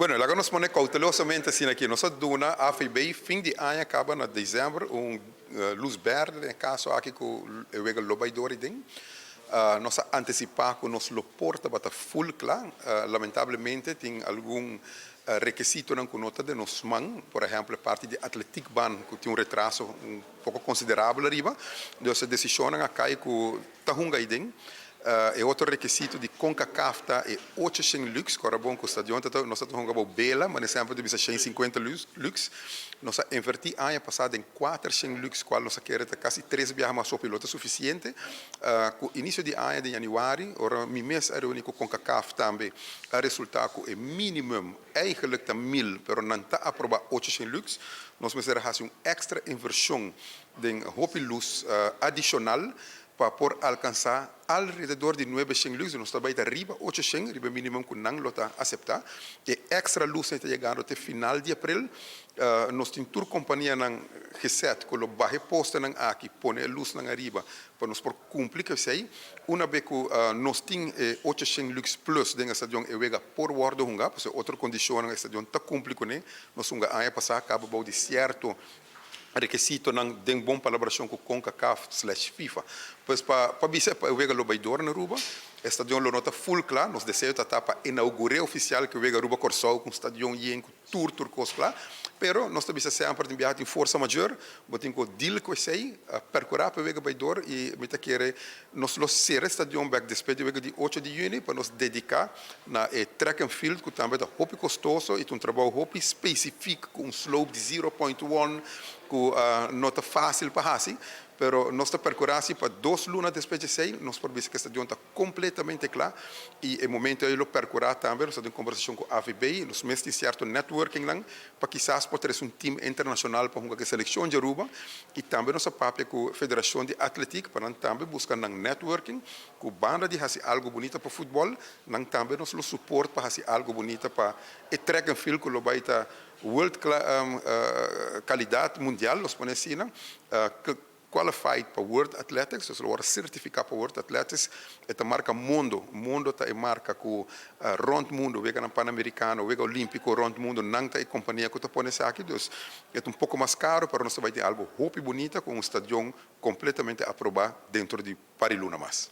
Bueno, lá nós ponemos cautelosamente assim aqui. Nós dona AFB fim de ano acaba na dezembro luz verde em caso aqui que eu vejo lobaidor tem. Nós antecipar que nós lo porta bata full claro. Lamentavelmente tem algum requisito não conota de nos man, por exemplo, parte de atletic ban que tem retraso pouco considerável arriba. Então a decisão a cai que tá hunga idem. E outro requisito de CONCACAF é 800 lux, que é bom que o estadião nós estamos jogando bela, mas sempre de 150 lux. Nós inverti ano passado em 400 lux, qual nós queremos quase 3 viagens mais piloto suficiente. Com o início de ano de januário, ora mi mês era único CONCACAF também, o resultado é mínimo, eigenlijk tá 1000, pero não está aprovado 800 lux. Nós precisamos fazer uma extra inversão de hopi luz adicional para por alcançar alrededor de 900 luz, nós estamos arriba 800, arriba mínimo que não lota aceitar, e extra luz está chegando até final de abril, nós temos toda companhia não reset, com o barre posto não aqui, põe luz não arriba, para nós por cumprir que sei, uma vez que nós temos 800 lux plus dentro do estadião, e vega por guarda hunga, porque outra condição no estadião está cumprir com ele, nós hunga ano passado acaba de certo requisito não tem boa colaboração com CONCACAF/FIFA. Pois para bisa para o vega lobaidor na Ruba, o estadião lo nota full claro, nos desejos tá para inaugurar oficial que o vega Ruba Corsol com o estadião e com tour turcos claro, pero nós também sempre tem viagem em força maior, botem com deal com sei, percorrer para o vega baidor e me tá querer nós lo ser estadião back despedir vega de 8 de junho para nos dedicar na track and field que também é hobby custoso e um trabalho hobby específico com um slope de 0.1 que não está fácil para fazer, pero nós está percorrendo para 2 lunas depois de 6, nós podemos que a estação está completamente clara e no momento eu percorrer também, nós temos uma conversação com a AVB, nós mesmo temos certo networking lá, para quizás poder ter um time internacional para uma seleção de Aruba e também nossa papel com a Federação de Atlético para também buscar um networking, com a banda de fazer algo bonito para futebol, também nós o suporte para fazer algo bonito para o track and field que o vai estar world qualidade mundial, nós podemos assim, qualified para World Athletics, ou seja, certificado para World Athletics, é marca mundo é marca que rond mundo, vega na Pan-Americano, vega Olímpico, rond mundo, não tem companhia que está pondo aqui, então é um pouco mais caro, para nós vai ter algo roupa bonita com um estadião completamente aprovado dentro de Paris Luna mais.